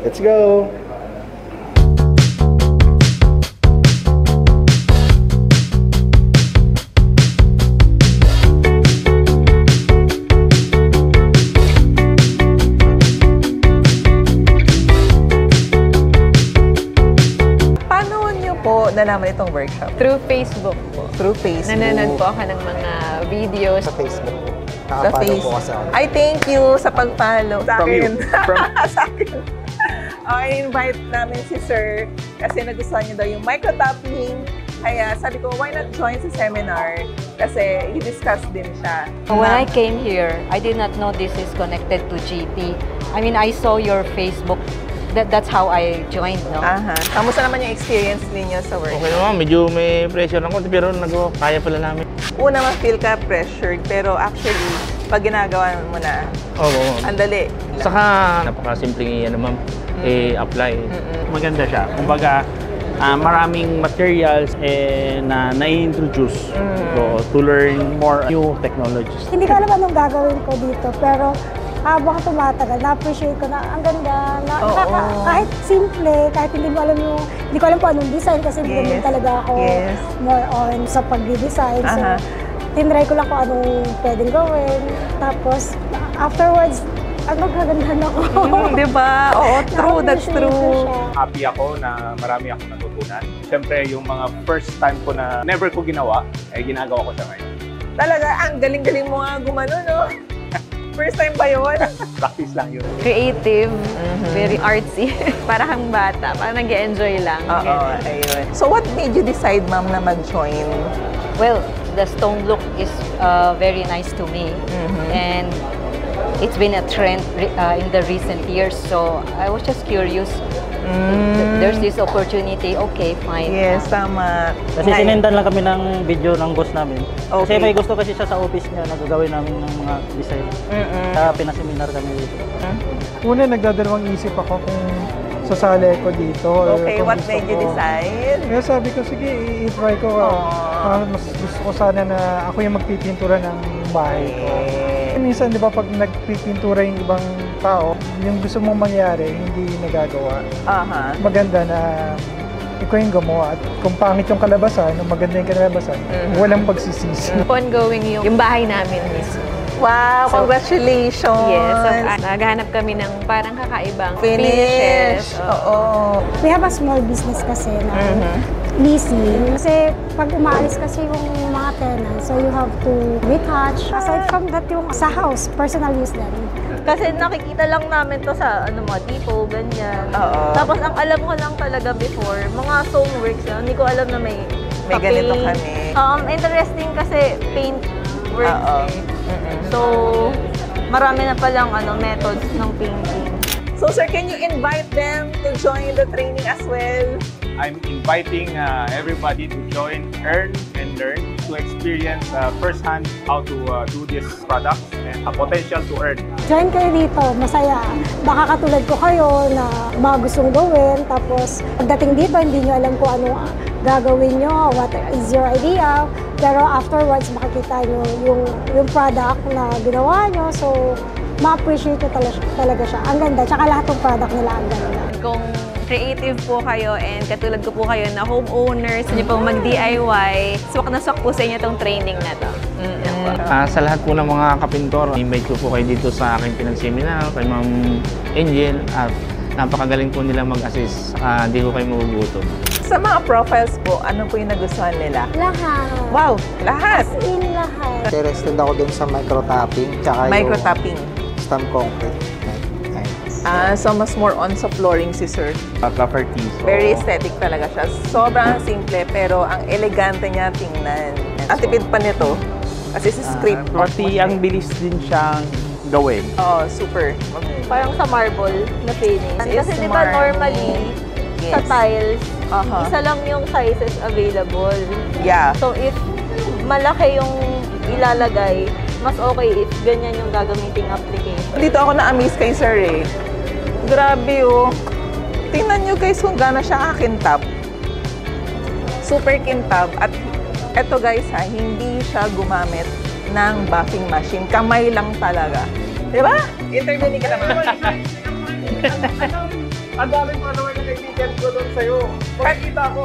Let's go! Nalaman itong workshop? Through Facebook po. Through Facebook. Nanonood po ako ng mga videos. Sa Facebook po. Sa Facebook. Ay, thank you sa pag-follow. Sa akin. Sa akin. I-invite namin si Sir kasi nagustuhan niya daw yung micro-toppling. Kaya sabi ko, why not join sa seminar? Kasi i-discuss din siya. When I came here, I did not know this is connected to GP. I mean, I saw your Facebook. That's how I joined, no? Kamusta naman yung experience ninyo sa work? Okay naman, medyo may pressure ako, pero kaya pala namin. Una ma-feel ka pressured, pero actually, pag ginagawa mo na, ang dali. Saka, napakasimpleng apply. Maganda siya. Kumbaga, maraming materials na nai-introduce to learn more new technologies. Hindi ko alam anong gagawin ko dito, pero habang tumatagal, na-appreciate ko na ang ganda, kahit simple, kahit hindi ko alam po anong design kasi hindi talaga ako more on sa pag-design. So, tinry ko lang kung anong pwedeng gawin. Tapos, afterwards, nagkagandahan ako. Diba? Oo, true, that's true. Happy ako na marami akong natutunan. Siyempre, yung mga first time ko na never ko ginawa, ginagawa ko siya ngayon. Talaga, ang galing-galing mo nga gumano, no? First time ba yun? Practice lang yun. Creative, very artsy. Para kang bata, parang nag-enjoy lang. Ayun. So what made you decide, ma'am, na mag-join? Well, the stone look is very nice to me. And it's been a trend in the recent years. So I was just curious. There's this opportunity, okay, fine. Yes, tama. Kasi sinendan lang kami ng video ng boss namin. Kasi may gusto kasi siya sa office niya, nagagawin namin ng mga design. Kaya pinaseminar kami dito. Una, nagdadalawang isip ako kung sasali ko dito. Okay, what made you decide? Kaya sabi ko, sige, i-try ko. Mas gusto ko sana na ako yung magpipintura ng bahay ko. Minsan, di ba, pag nagpipintura yung ibang tao, yung gusto mong mangyari, hindi nagagawa. Maganda na ikaw yung gumawa. At kung pangit yung kalabasan, maganda yung kalabasan, walang pagsisisi. Ongoing yung bahay namin mismo. Wow, congratulations! Yes, so, naghahanap kami ng parang kakaibang finishes. We have a small business kasi na leasing. Kasi pag umaalis kasi yung mga tenants, so you have to retouch. Aside from that, yung sa house, personal use din. Kasi nakikita lang namin to sa mga tipo, ganyan. Tapos ang alam ko lang talaga before, mga stoneworks lang. Hindi ko alam na may ganito kami. Interesting kasi paint works So, marami na palang methods ng painting. So sir, can you invite them to join the training as well? I'm inviting everybody to join Earn and Learn to experience firsthand how to do this product and a potential to earn. Join kayo dito, masaya. Baka katulad ko kayo na mga gustong gawin, tapos pagdating dito, hindi nyo alam kung ano gagawin nyo, what is your idea, pero afterwards makikita nyo yung product na ginawa nyo, so ma-appreciate nyo talaga siya. Ang ganda, tsaka lahat ng product nila ang ganda. Kung creative po kayo and katulad ko po kayo na homeowners, hindi po mag-DIY, swak na swak po sa inyo itong training na to. Sa lahat po ng mga kapintor, invite ko po kayo dito sa aking pinagseminar, kay Ma'am Angel, at napakagaling po nila mag-assist, hindi ko kayo magugutom. Sa mga profiles po, ano po yung nagustuhan nila? Lahat. Wow, lahat! As in lahat. Interested ako dun sa micro-topping, tsaka Micro-topping. yung stamp concrete. So mas more on sa flooring si Sir. Properties. Very aesthetic talaga siya. Sobrang simple, pero ang elegante niya tingnan. Ang tipid pa nito, kasi sa script. Pati ang bilis din siyang gawin. Super. Parang sa marble na finish. It's Kasi di ba marble. normally, sa tiles, isa lang yung sizes available. Yeah. So if malaki yung ilalagay, mas okay if ganyan yung gagamiting application. Dito ako na-amaze kay Sir eh. Grabe oh. Tingnan nyo guys kung gano'n siya kakintab. Super kintab. At eto guys ha, hindi siya gumamit ng buffing machine. Kamay lang talaga. Diba? Interview ni ka naman. Ang daming follower na kaibigan ko doon sa'yo. Makikita ko.